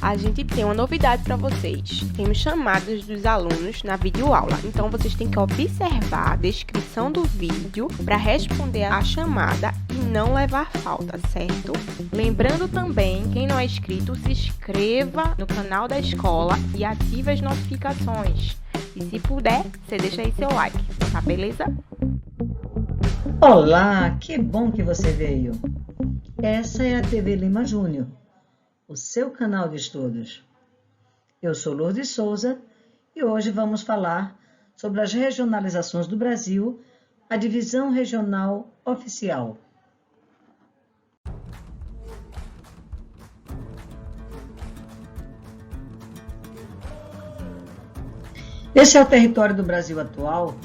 A gente tem uma novidade para vocês. Temos chamadas dos alunos na videoaula. Então, vocês têm que observar a descrição do vídeo para responder a chamada e não levar falta, certo? Lembrando também, quem não é inscrito, se inscreva no canal da escola e ative as notificações. E se puder, você deixa aí seu like, tá beleza? Olá, que bom que você veio. Essa é a TV Lima Júnior, o seu canal de estudos. Eu sou Lourdes Souza e hoje vamos falar sobre as regionalizações do Brasil, a divisão regional oficial. Esse é o território do Brasil atual,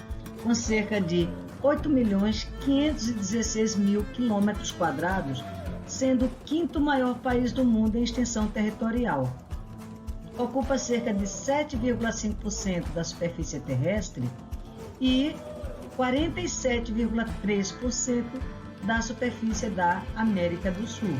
com cerca de 8.516.000 km², sendo o quinto maior país do mundo em extensão territorial. Ocupa cerca de 7,5% da superfície terrestre e 47,3% da superfície da América do Sul.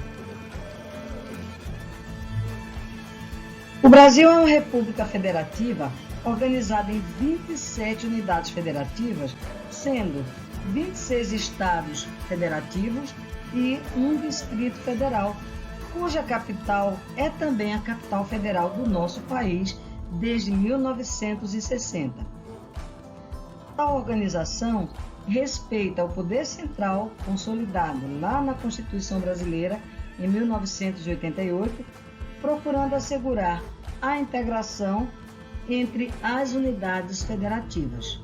O Brasil é uma república federativa organizada em 27 unidades federativas, sendo 26 estados federativos e um distrito federal, cuja capital é também a capital federal do nosso país desde 1960. A organização respeita o poder central consolidado lá na Constituição Brasileira em 1988, procurando assegurar a integração entre as unidades federativas.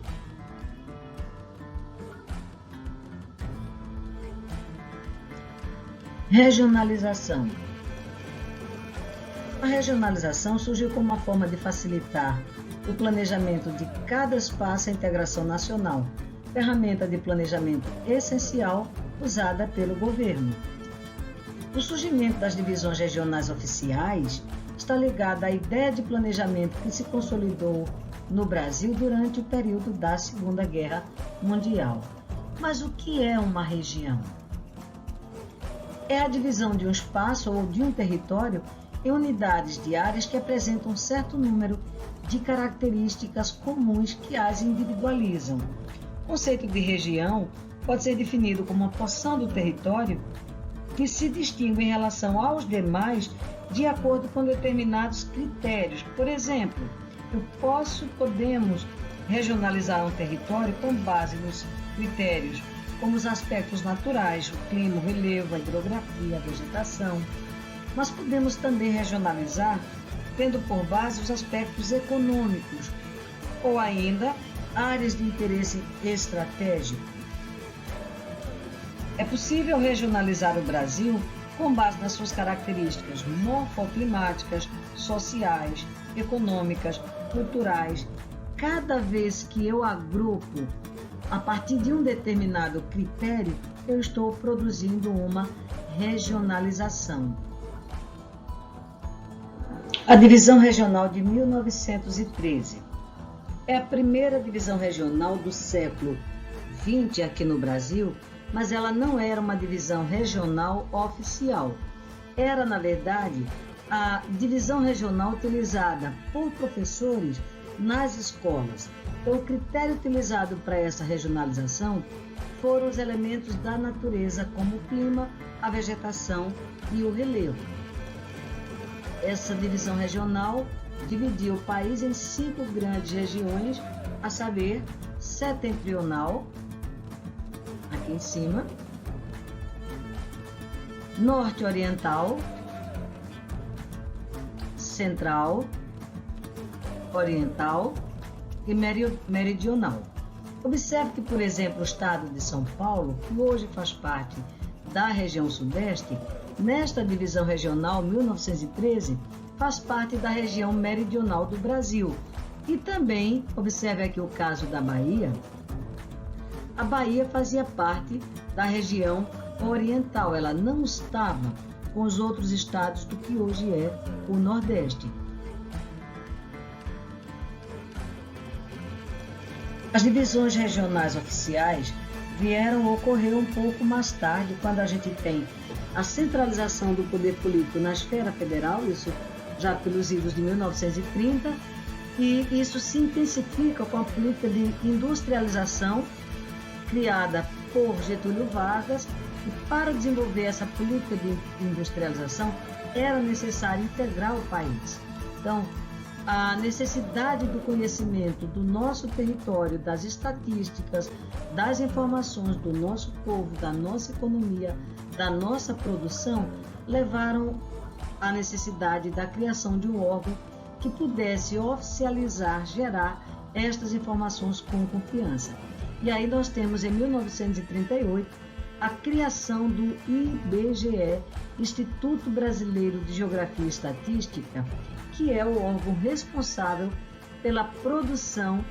Regionalização. A regionalização surgiu como uma forma de facilitar o planejamento de cada espaço à integração nacional, ferramenta de planejamento essencial usada pelo governo. O surgimento das divisões regionais oficiais está ligado à ideia de planejamento que se consolidou no Brasil durante o período da Segunda Guerra Mundial. Mas o que é uma região? É a divisão de um espaço ou de um território em unidades de áreas que apresentam um certo número de características comuns que as individualizam. O conceito de região pode ser definido como uma porção do território que se distingue em relação aos demais de acordo com determinados critérios. Por exemplo, podemos regionalizar um território com base nos critérios como os aspectos naturais, o clima, o relevo, a hidrografia, a vegetação. Mas podemos também regionalizar tendo por base os aspectos econômicos ou ainda áreas de interesse estratégico. É possível regionalizar o Brasil com base nas suas características morfoclimáticas, sociais, econômicas, culturais. Cada vez que eu agrupo a partir de um determinado critério, eu estou produzindo uma regionalização. A divisão regional de 1913 é a primeira divisão regional do século XX aqui no Brasil, mas ela não era uma divisão regional oficial. Era, na verdade, a divisão regional utilizada por professores nas escolas. Então, o critério utilizado para essa regionalização foram os elementos da natureza, como o clima, a vegetação e o relevo. Essa divisão regional dividiu o país em 5 grandes regiões, a saber, setentrional, aqui em cima, norte-oriental, central, oriental e meridional. Observe que, por exemplo, o estado de São Paulo, que hoje faz parte da região sudeste, nesta divisão regional 1913, faz parte da região meridional do Brasil. E também, observe aqui o caso da Bahia, a Bahia fazia parte da região oriental, ela não estava com os outros estados do que hoje é o Nordeste. As divisões regionais oficiais vieram ocorrer um pouco mais tarde, quando a gente tem a centralização do poder político na esfera federal, isso já pelos idos de 1930, e isso se intensifica com a política de industrialização criada por Getúlio Vargas, e para desenvolver essa política de industrialização era necessário integrar o país. Então, a necessidade do conhecimento do nosso território, das estatísticas, das informações do nosso povo, da nossa economia, da nossa produção, levaram à necessidade da criação de um órgão que pudesse oficializar, gerar estas informações com confiança. E aí nós temos, em 1938, a criação do IBGE, Instituto Brasileiro de Geografia e Estatística, que é o órgão responsável pela produção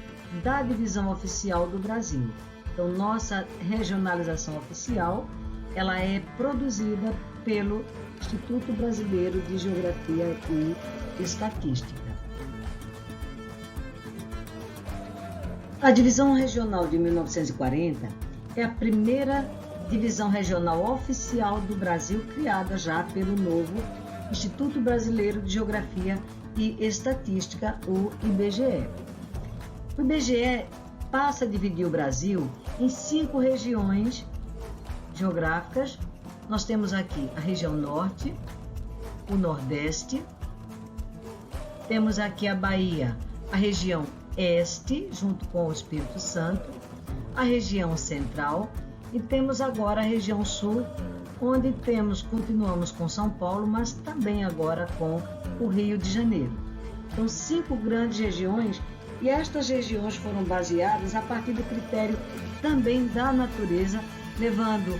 da divisão oficial do Brasil. Então, nossa regionalização oficial, ela é produzida pelo Instituto Brasileiro de Geografia e Estatística. A divisão regional de 1940 é a primeira divisão regional oficial do Brasil, criada já pelo novo Instituto Brasileiro de Geografia e Estatística, o IBGE. O IBGE passa a dividir o Brasil em 5 regiões geográficas. Nós temos aqui a região Norte, o Nordeste, temos aqui a Bahia, a região Este, junto com o Espírito Santo, a região Central, e temos agora a região Sul, onde continuamos com São Paulo, mas também agora com o Rio de Janeiro. Então, 5 grandes regiões, e estas regiões foram baseadas a partir do critério também da natureza, levando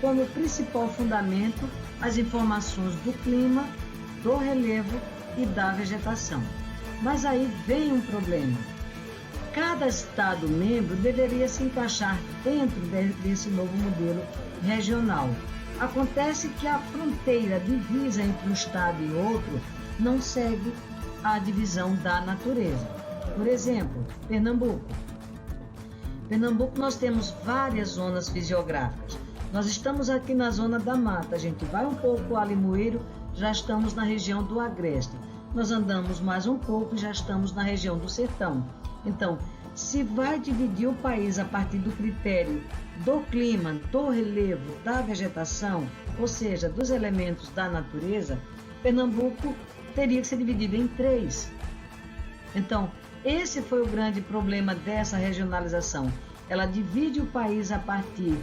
como principal fundamento as informações do clima, do relevo e da vegetação. Mas aí vem um problema. Cada estado membro deveria se encaixar dentro desse novo modelo regional. Acontece que a fronteira divisa entre um estado e outro não segue a divisão da natureza. Por exemplo, Pernambuco. Pernambuco, nós temos várias zonas fisiográficas. Nós estamos aqui na zona da mata, a gente vai um pouco a Limoeiro, já estamos na região do Agreste. Nós andamos mais um pouco e já estamos na região do Sertão. Então, se vai dividir o país a partir do critério do clima, do relevo, da vegetação, ou seja, dos elementos da natureza, Pernambuco teria que ser dividido em 3. Então, esse foi o grande problema dessa regionalização. Ela divide o país a partir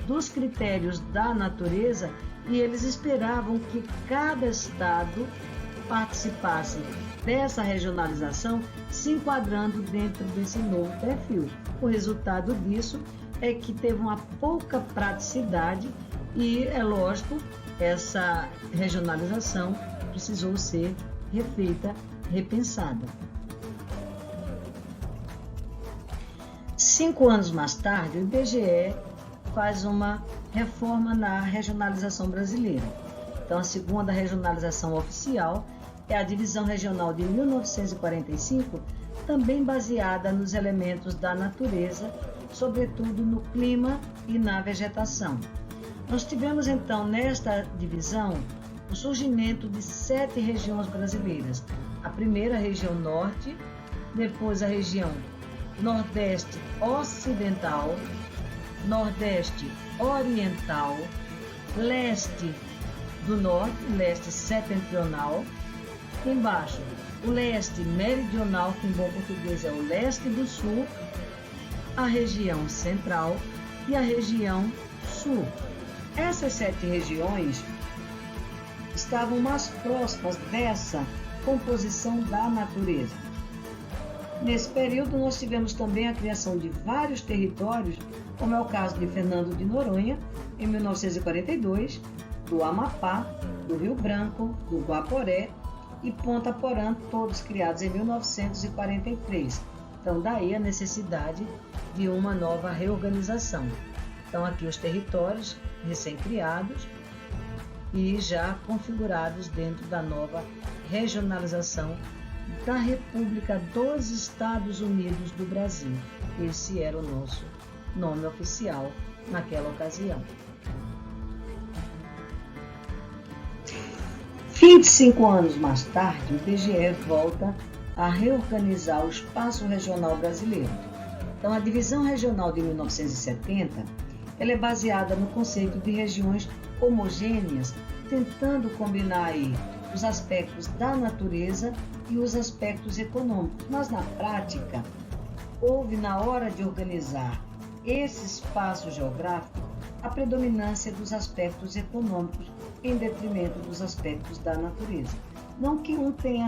dos critérios da natureza e eles esperavam que cada estado participasse dessa regionalização, se enquadrando dentro desse novo perfil. O resultado disso é que teve uma pouca praticidade e, é lógico, essa regionalização precisou ser refeita, repensada. 5 anos mais tarde, o IBGE faz uma reforma na regionalização brasileira. Então, a segunda regionalização oficial é a divisão regional de 1945, também baseada nos elementos da natureza, sobretudo no clima e na vegetação. Nós tivemos, então, nesta divisão, o surgimento de 7 regiões brasileiras. A primeira, a região Norte, depois a região Nordeste Ocidental, Nordeste Oriental, Leste do Norte, Leste Setentrional, embaixo o Leste Meridional, que em bom português é o Leste do Sul, a região Central e a região Sul. Essas 7 regiões estavam mais próximas dessa composição da natureza. Nesse período, nós tivemos também a criação de vários territórios, como é o caso de Fernando de Noronha, em 1942, do Amapá, do Rio Branco, do Guaporé e Ponta Porã, todos criados em 1943. Então, daí a necessidade de uma nova reorganização. Então, aqui os territórios recém-criados e já configurados dentro da nova regionalização da República dos Estados Unidos do Brasil. Esse era o nosso nome oficial naquela ocasião. 25 anos mais tarde, o IBGE volta a reorganizar o espaço regional brasileiro. Então, a divisão regional de 1970, ela é baseada no conceito de regiões homogêneas, tentando combinar aí os aspectos da natureza e os aspectos econômicos. Mas, na prática, houve, na hora de organizar esse espaço geográfico, a predominância dos aspectos econômicos em detrimento dos aspectos da natureza. Não que um tenha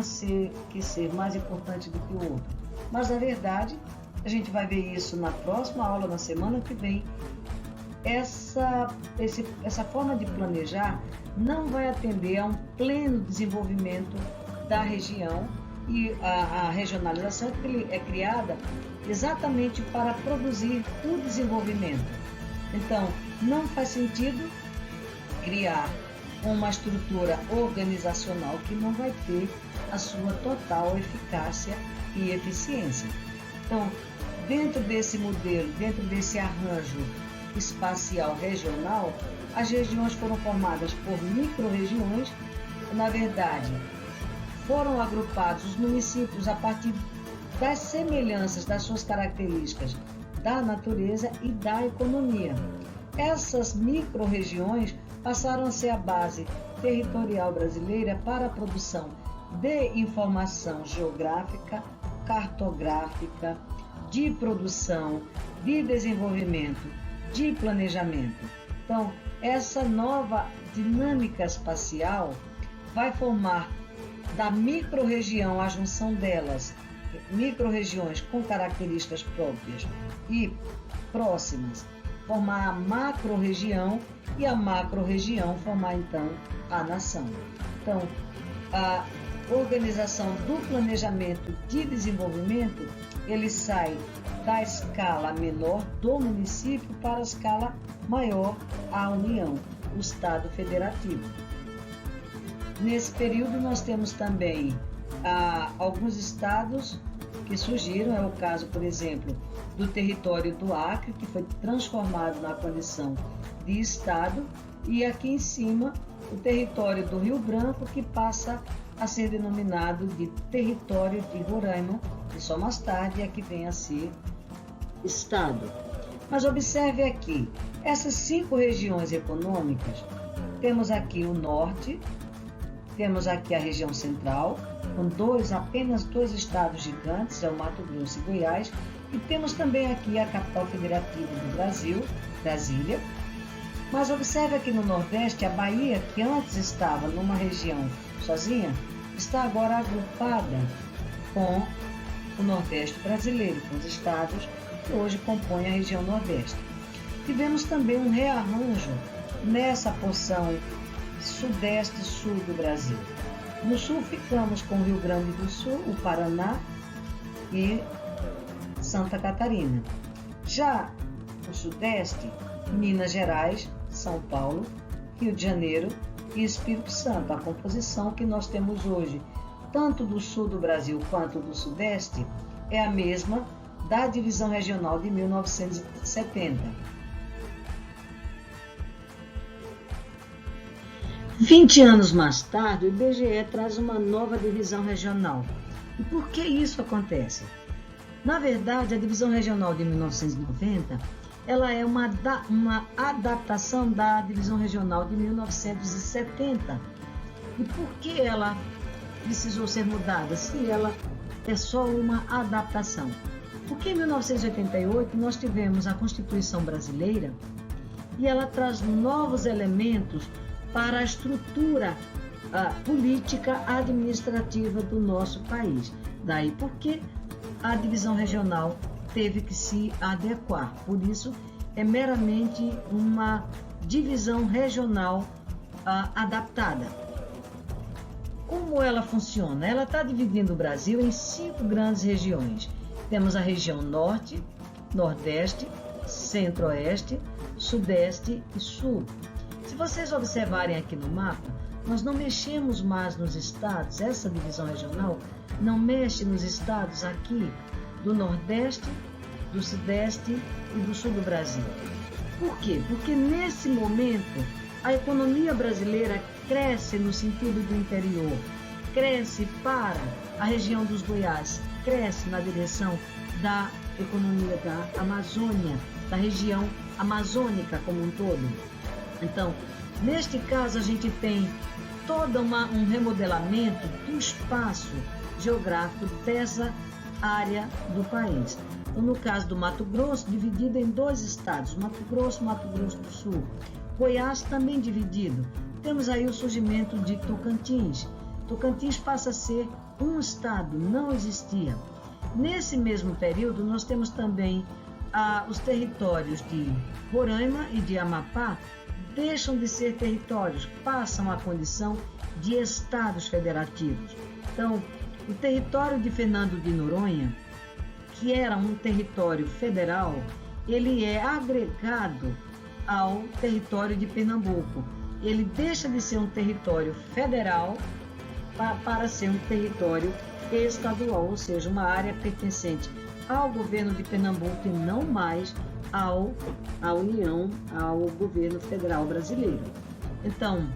que ser mais importante do que o outro, mas, na verdade, a gente vai ver isso na próxima aula, na semana que vem. Essa forma de planejar não vai atender a um pleno desenvolvimento da região, e a regionalização é criada exatamente para produzir o desenvolvimento. Então, não faz sentido criar uma estrutura organizacional que não vai ter a sua total eficácia e eficiência. Então, dentro desse modelo, dentro desse arranjo espacial regional, as regiões foram formadas por micro-regiões. Na verdade, foram agrupados os municípios a partir das semelhanças das suas características da natureza e da economia. Essas micro-regiões passaram a ser a base territorial brasileira para a produção de informação geográfica, cartográfica, de produção, de desenvolvimento, de planejamento. Então, essa nova dinâmica espacial vai formar da micro-região, a junção delas, micro-regiões com características próprias e próximas, formar a macro-região, e a macro-região formar, então, a nação. Então, a organização do planejamento de desenvolvimento, ele sai da escala menor do município para a escala maior, a União, o Estado Federativo. Nesse período, nós temos também alguns estados que surgiram. É o caso, por exemplo, do território do Acre, que foi transformado na condição de estado, e aqui em cima o território do Rio Branco, que passa a ser denominado de território de Roraima, e só mais tarde é que vem a ser estado. Mas observe aqui, essas 5 regiões econômicas, temos aqui o norte, temos aqui a região central, com apenas dois estados gigantes, é o Mato Grosso e Goiás, e temos também aqui a capital federativa do Brasil, Brasília. Mas observe aqui no Nordeste, a Bahia, que antes estava numa região sozinha, está agora agrupada com o Nordeste brasileiro, com os estados que hoje compõem a região Nordeste. Tivemos também um rearranjo nessa porção Sudeste e Sul do Brasil. No Sul ficamos com o Rio Grande do Sul, o Paraná e Santa Catarina. Já o Sudeste, Minas Gerais, São Paulo, Rio de Janeiro e Espírito Santo. A composição que nós temos hoje, tanto do Sul do Brasil quanto do Sudeste, é a mesma da divisão regional de 1970. 20 anos mais tarde, o IBGE traz uma nova divisão regional. E por que isso acontece? Na verdade, a divisão regional de 1990, ela é uma adaptação da divisão regional de 1970. E por que ela precisou ser mudada, se ela é só uma adaptação? Porque em 1988 nós tivemos a Constituição Brasileira e ela traz novos elementos para a estrutura política administrativa do nosso país. Daí porque a divisão regional teve que se adequar. Por isso, é meramente uma divisão regional adaptada. Como ela funciona? Ela está dividindo o Brasil em 5 grandes regiões. Temos a região Norte, Nordeste, Centro-Oeste, Sudeste e Sul. Se vocês observarem aqui no mapa, nós não mexemos mais nos estados. Essa divisão regional não mexe nos estados aqui do Nordeste, do Sudeste e do Sul do Brasil. Por quê? Porque nesse momento a economia brasileira cresce no sentido do interior, cresce para a região dos Goiás, cresce na direção da economia da Amazônia, da região amazônica como um todo. Então, neste caso, a gente tem todo um remodelamento do espaço geográfico dessa área do país. Então, no caso do Mato Grosso, dividido em 2 estados, Mato Grosso do Sul. Goiás também dividido. Temos aí o surgimento de Tocantins. Tocantins passa a ser um estado, não existia. Nesse mesmo período, nós temos também os territórios de Roraima e de Amapá, deixam de ser territórios, passam à condição de estados federativos. Então, o território de Fernando de Noronha, que era um território federal, ele é agregado ao território de Pernambuco. Ele deixa de ser um território federal para ser um território estadual, ou seja, uma área pertencente ao governo de Pernambuco e não mais à União, ao governo federal brasileiro. Então,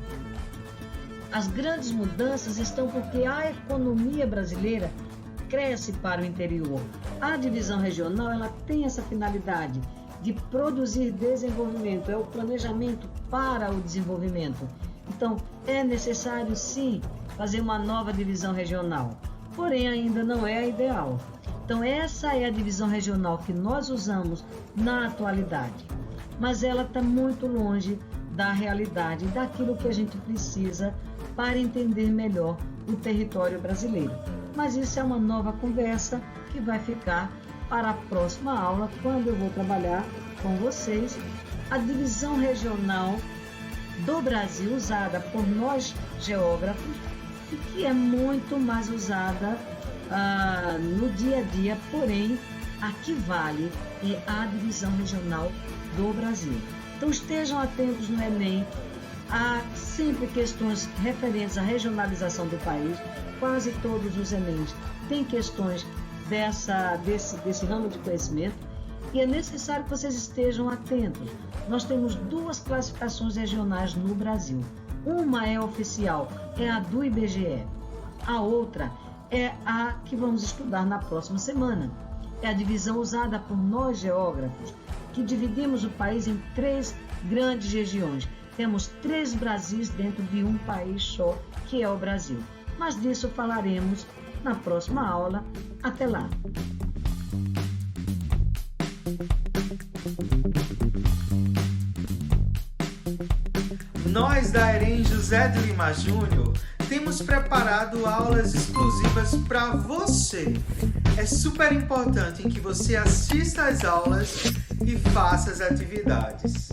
as grandes mudanças estão porque a economia brasileira cresce para o interior. A divisão regional, ela tem essa finalidade de produzir desenvolvimento, é o planejamento para o desenvolvimento. Então, é necessário sim fazer uma nova divisão regional, porém ainda não é a ideal. Então, essa é a divisão regional que nós usamos na atualidade, mas ela está muito longe da realidade, daquilo que a gente precisa para entender melhor o território brasileiro. Mas isso é uma nova conversa que vai ficar para a próxima aula, quando eu vou trabalhar com vocês a divisão regional do Brasil, usada por nós geógrafos, e que é muito mais usada no dia a dia, porém, a que vale é a divisão regional do Brasil. Então estejam atentos no Enem, há sempre questões referentes à regionalização do país, quase todos os Enems têm questões desse ramo de conhecimento, e é necessário que vocês estejam atentos. Nós temos 2 classificações regionais no Brasil. Uma é oficial, é a do IBGE. A outra é a que vamos estudar na próxima semana. É a divisão usada por nós geógrafos, que dividimos o país em 3 grandes regiões. Temos 3 Brasis dentro de um país só, que é o Brasil. Mas disso falaremos na próxima aula. Até lá! Nós da EREM José de Lima Júnior temos preparado aulas exclusivas para você. É super importante que você assista às aulas e faça as atividades.